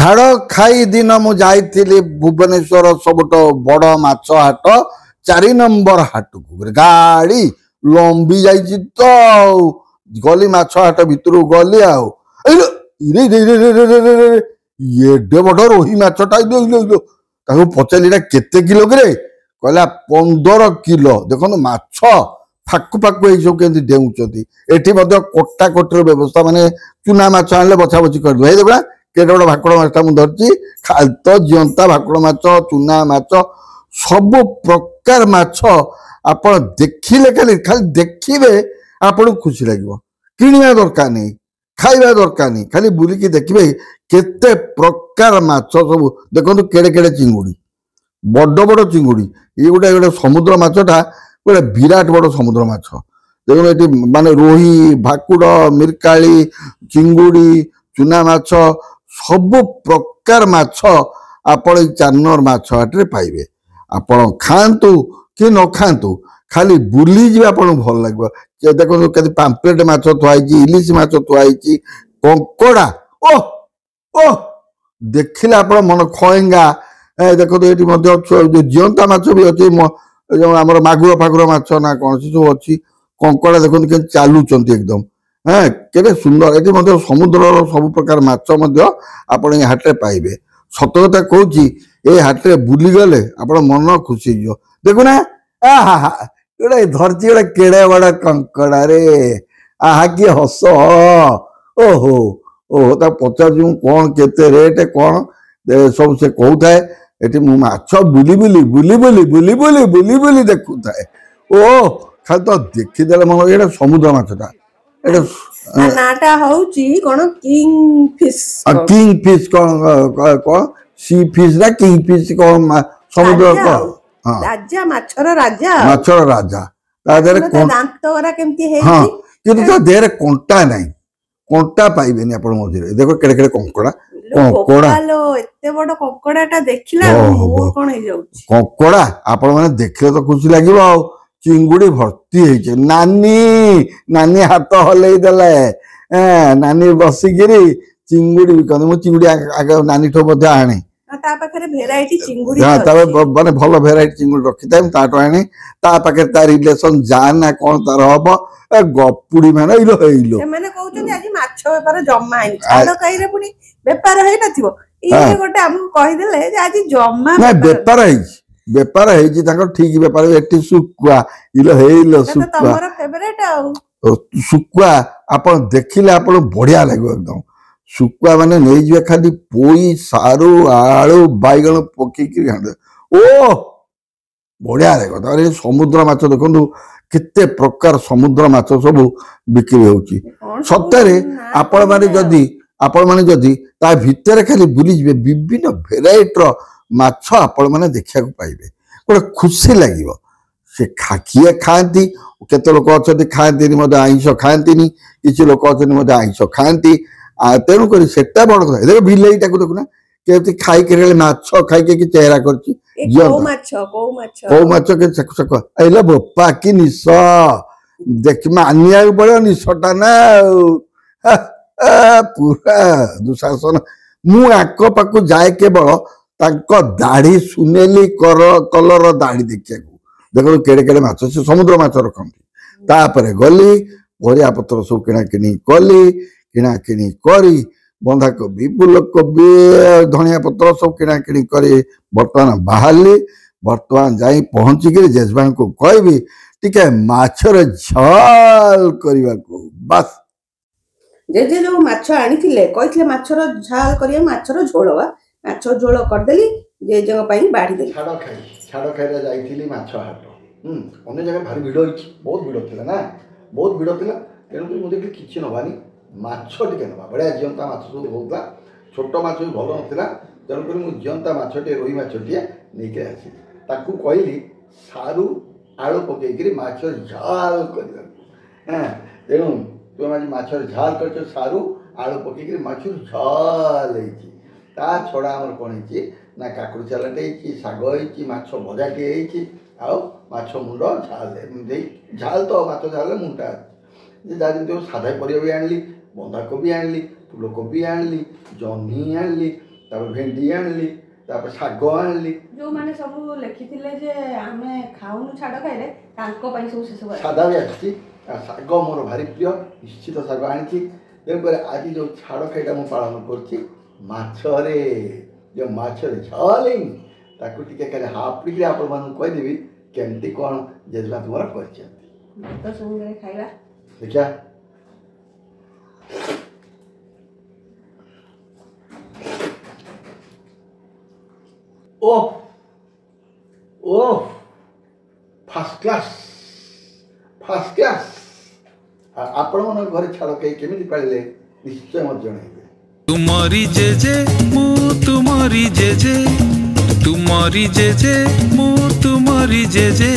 ଛାଡ଼ ଖାଇ ଦିନ ମୁଁ ଯାଇଥିଲି ଭୁବନେଶ୍ୱର ସବୁଠୁ ବଡ଼ ମାଛ ହାଟ 4 ନମ୍ବର ହାଟକୁ ଗାଡ଼ି ଲମ୍ବି ଯାଇଛି ତ ଆଉ ଗଲି ମାଛ ହାଟ ଭିତରକୁ ଗଲି ଆଉ ଏଡେ ବଡ଼ ରୋହି ମାଛଟା ତାକୁ ପଚାରିଲି ଏଇଟା କେତେ କିଲୋ କିରେ କହିଲା 15 କିଲୋ। ଦେଖନ୍ତୁ ମାଛ ଫାକୁ ଫାକୁ ଏଇ ସବୁ କେମିତି ଡେଉଁଛନ୍ତି। ଏଠି ମଧ୍ୟ କୋଟା କୋଟିର ବ୍ୟବସ୍ଥା ମାନେ ଚୁନା ମାଛ ଆଣିଲେ ବଛା ବଛି କରିଦେବ। ହେଇ ଦେଖୁନା କେତେ ବଡ଼ ଭାକୁର ମାଛଟା ମୁଁ ଧରିଛି। ଖାଲିତ ଜିଅନ୍ତା ଭାକୁର ମାଛ ଚୁନା ମାଛ ସବୁ ପ୍ରକାର ମାଛ ଆପଣ ଦେଖିଲେ ଖାଲି ଦେଖିବେ ଆପଣଙ୍କୁ ଖୁସି ଲାଗିବ। କିଣିବା ଦରକାର ନାହିଁ, ଖାଇବା ଦରକାର ନାହିଁ, ଖାଲି ବୁଲିକି ଦେଖିବେ କେତେ ପ୍ରକାର ମାଛ ସବୁ। ଦେଖନ୍ତୁ କେଡ଼େ କେଡ଼େ ଚିଙ୍ଗୁଡ଼ି, ବଡ଼ ବଡ଼ ଚିଙ୍ଗୁଡ଼ି। ଇଏ ଗୋଟେ ସମୁଦ୍ର ମାଛଟା ଗୋଟେ ବିରାଟ ବଡ଼ ସମୁଦ୍ର ମାଛ। ଦେଖୁନ ଏଠି ମାନେ ରୋହି ଭାକୁର ମିରକାଳି ଚିଙ୍ଗୁଡ଼ି ଚୁନା ମାଛ ସବୁ ପ୍ରକାର ମାଛ ଆପଣ ଏଇ 4 ନମ୍ବର ମାଛ ହାଟରେ ପାଇବେ। ଆପଣ ଖାଆନ୍ତୁ କି ନ ଖାଆନ୍ତୁ ଖାଲି ବୁଲିଯିବେ ଆପଣଙ୍କୁ ଭଲ ଲାଗିବ। ଦେଖନ୍ତୁ କେତେ ପାମ୍ପଲେଟ ମାଛ ଥୁଆ ହେଇଛି, ଇଲିଶି ମାଛ ଥୁଆ ହେଇଛି, କଙ୍କଡ଼ା ଓ ଓ ଦେଖିଲେ ଆପଣ ମନ ଖଏଙ୍ଗା। ଦେଖନ୍ତୁ ଏଠି ମଧ୍ୟ ଜିଅନ୍ତା ମାଛ ବି ଅଛି, ଯେଉଁ ଆମର ମାଗୁର ଫାଗୁର ମାଛ ନା କଣ ସେ ସବୁ ଅଛି। କଙ୍କଡ଼ା ଦେଖନ୍ତୁ କେମିତି ଚାଲୁଛନ୍ତି ଏକଦମ। କେତେ ସୁନ୍ଦର। ଏଠି ମଧ୍ୟ ସମୁଦ୍ରର ସବୁ ପ୍ରକାର ମାଛ ମଧ୍ୟ ଆପଣ ଏ ହାଟରେ ପାଇବେ। ସତ କଥା କହୁଛି ଏ ହାଟରେ ବୁଲିଗଲେ ଆପଣ ମନ ଖୁସି ହେଇଯିବ। ଦେଖୁନା ଆହା ଗୋଟେ ଧରିଛି ଗୋଟେ କେଡ଼େ ବଡ଼ କଙ୍କଡ଼ା ରେ। ଆହା କି ହସ। ଓହୋ ଓହୋ ତାକୁ ପଚାରୁଛି ମୁଁ କଣ କେତେ ରେଟ୍ କଣ ସବୁ ସେ କହୁଥାଏ। ଏଠି ମୁଁ ମାଛ ବୁଲି ବୁଲି ଦେଖୁଥାଏ। ଓ ଖାଲି ତ ଦେଖିଦେଲେ ମନ ଏଇଟା ସମୁଦ୍ର ମାଛଟା। ଏଇଟା ନାଟା ହଉଛି କଣ କିଙ୍ଗ ଫିସ୍ କଣ ସି ଫିସ୍ ନା କିଙ୍ଗ ଫିସ୍ କଣ ସମୁଦ୍ର ରାଜା ମାଛର ରାଜା ତା ଦେହରେ ଦାନ୍ତ ଗୁରା କେମିତି ହଁ ହେଇଛି କିନ୍ତୁ ତା ଦେହରେ କଣ୍ଟା ନାହିଁ। କଣ୍ଟା ପାଇବେନି ଆପଣ ମଝିରେ। ଦେଖ କେଡ଼େ କେଡ଼େ କଙ୍କଡ଼ା ଏତେ ବଡ଼ କଙ୍କଡ଼ାଟା ଦେଖିଲା କଣ ହେଇଯାଉଛି। କଙ୍କଡ଼ା ଆପଣ ମାନେ ଦେଖିଲେ ତ ଖୁସି ଲାଗିବ ଆଉ। ଚିଙ୍ଗୁଡ଼ି ଭର୍ତ୍ତି ହେଇଛି। ନାନୀ ହାତ ହଲେଇ ଦେଲେ। ନାନୀ ବସିକିରି ଚିଙ୍ଗୁଡ଼ି ବିକନ୍ତି। ମୁଁ ଚିଙ୍ଗୁଡ଼ି ଆଗ ନାନୀଠୁ ମଧ୍ୟ ଆଣେ। ତା ପାଖରେ ଭେରାଇଟି ଚିଙ୍ଗୁଡ଼ି ତାପରେ ମାନେ ଭଲ ଭେରାଇଟି ଚିଙ୍ଗୁଡ଼ି ରଖିଥାଏ ମୁଁ ତାଠୁ ଆଣେ। ତା ପାଖରେ ତା ରିଲେସନ ଯା ନା କଣ ତାର ହବ ଗପୁଡ଼ି ମାନେ ହେଇଲୋ ସେମାନେ କହୁଛନ୍ତି ଆଜି ମାଛ ବେପାର ଜମା ହେଇନି। ଛାଡ଼ ଖାଇରେ ପୁଣି ବେପାର ହେଇନଥିବ। ଇଏ ଗୋଟେ ଆମକୁ କହିଦେଲେ ଯେ ଆଜି ଜମା ବେପାର ହେଇଛି। ବେପାର ହେଇଛି ତାଙ୍କର ଠିକ ବେପାର। ଏଠି ଶୁଖୁଆ ହେଇଲୋ ଶୁଖୁଆ ଶୁଖୁଆ ଆପଣ ଦେଖିଲେ ଆପଣ ବଢିଆ ଲାଗିବ ଏକଦମ। ଶୁଖୁଆ ମାନେ ନେଇଯିବେ ଖାଲି ପୋଇ ସାରୁ ଆଳୁ ବାଇଗଣ ପକେଇକି ଓ ବଢିଆ ଲାଗିବ। ତାପରେ ସମୁଦ୍ର ମାଛ ଦେଖନ୍ତୁ କେତେ ପ୍ରକାର ସମୁଦ୍ର ମାଛ ସବୁ ବିକ୍ରି ହଉଛି। ସତରେ ଆପଣମାନେ ଯଦି ତା ଭିତରେ ଖାଲି ବୁଲିଯିବେ ବିଭିନ୍ନ ଭେରାଇଟିର ମାଛ ଆପଣମାନେ ଦେଖିବାକୁ ପାଇବେ। ଗୋଟେ ଖୁସି ଲାଗିବ। ସେ କିଏ ଖାଆନ୍ତି, କେତେ ଲୋକ ଅଛନ୍ତି ଖାଆନ୍ତିନି ମଧ୍ୟ ଆଇଁଷ ଖାଆନ୍ତିନି, କିଛି ଲୋକ ଅଛନ୍ତି ମଧ୍ୟ ଆଇଁଷ ଖାଆନ୍ତି। ତେଣୁକରି ସେଟା ବଡ଼ କଥା। ଦେଖ ବିଲେଇଟାକୁ ଦେଖୁନା କେମିତି ଖାଇକି ମାଛ ଖାଇକି ଚେହେରା କରିଛି। କୋଉ ମାଛ ଏଇଲେ ବୋପା କି ନିଶ ଦେଖି ମାନିବାକୁ ପଡିବ ନିଶଟା ନା ଆଉ ପୁରା ଦୁଃଶାସନ। ମୁଁ ଆଙ୍କ ପାଖକୁ ଯାଏ କେବଳ ତାଙ୍କ ଦାଢି ସୁନେଲି କଲର ଦାଢି ଦେଖିବାକୁ। ଦେଖନ୍ତୁ କେଡ଼େ କେଡ଼େ ମାଛ ସେ ସମୁଦ୍ର ମାଛ ରଖନ୍ତି। ତାପରେ ଗଲି ପରିବା ପତ୍ର ସବୁ କିଣାକିଣି କଲି। କିଣାକିଣି କରି ବନ୍ଧାକୋବି ଫୁଲକୋବି ଧନିଆ ପତ୍ର ସବୁ କିଣାକିଣି କରି ବର୍ତ୍ତମାନ ବାହାରିଲି। ବର୍ତ୍ତମାନ ଯାଇ ପହଞ୍ଚିକିରି ଜେଜେବାଙ୍କୁ କହିବି ଟିକେ ମାଛର ଝାଲ କରିବାକୁ। ବାସ୍ ଜେଜେ ଯୋଉ ମାଛ ଆଣିଥିଲେ କହିଥିଲେ ମାଛର ଝାଲ କରିବା, ମାଛର ଝୋଳ ମାଛ ଝୋଳ କରିଦେଲି ଜେଜେଙ୍କ ପାଇଁ ବାଢିଦେଲି। ଛାଡ଼ ଖାଇରେ ଯାଇଥିଲି ମାଛ ହାଟ। ଅନ୍ୟ ଜାଗାରେ ଭାରି ଭିଡ଼ ହେଇଛି। ବହୁତ ଭିଡ଼ ଥିଲା ନା, ବହୁତ ଭିଡ଼ ଥିଲା। ତେଣୁକରି ମୁଁ ଦେଖିଲି କିଛି ନେବାନି, ମାଛ ଟିକେ ନେବା। ବଢ଼ିଆ ଜିଅନ୍ତା ମାଛ ସବୁ ହେଉଥିଲା। ଛୋଟ ମାଛ ବି ଭଲ ନଥିଲା। ତେଣୁକରି ମୁଁ ଜିଅନ୍ତା ମାଛଟିଏ ରୋହି ମାଛଟିଏ ନେଇକି ଆସିଲି। ତାକୁ କହିଲି ସାରୁ ଆଳୁ ପକେଇକିରି ମାଛ ଝାଲ କରିବାକୁ। ତେଣୁ ତୁମେ ଆଜି ମାଛର ଝାଲ କରିଛ, ସାରୁ ଆଳୁ ପକେଇକିରି ମାଛର ଝାଲ ହେଇଛି। ତା ଛଡ଼ା ଆମର କ'ଣ ହେଇଛି ନା କାକୁଡ଼ି ସାଲାଡ଼ ହେଇଛି, ଶାଗ ହେଇଛି, ମାଛ ଭଜାଟିଏ ହେଇଛି, ଆଉ ମାଛ ମୁଣ୍ଡ ଝାଲ ଦେଇ ଝାଲ ତ ମାଛ ଝାଲରେ ମୁଣ୍ଡଟା ଅଛି। ଯାହା ଯେମିତି ସାଧା ପରିବା ବି ଆଣିଲି, ବନ୍ଧାକୋବି ଆଣିଲି, ଫୁଲକୋବି ଆଣିଲି, ଜହ୍ନି ଆଣିଲି, भेंडी आनली शाग आनली जो माने सब लिखिथिले जे आमे खाउनु छाड़ खाइले तांको पई सब से सब सादा भी आछि शाग मोर भारी प्रिय निश्चित शाग आनी तेणुकर आज जो छाड़ खाईटा मु पालन करछि माछरे जो माछरे छलिंग ताकू टिके खाली हापड़ी आपण मान कहदेवी केमती कौन जेजमा तुमरा करछंती तो संगे खाइबा देखिया ओ ओ फर्स्ट क्लास आपण मन घर छाड़ खाई केमिति पाइले निश्चय मत जणाइबे तुम्हारी जेजे मु तुम्हारी जेजे तुम्हारी जेजे मु तुम्हारी जेजे।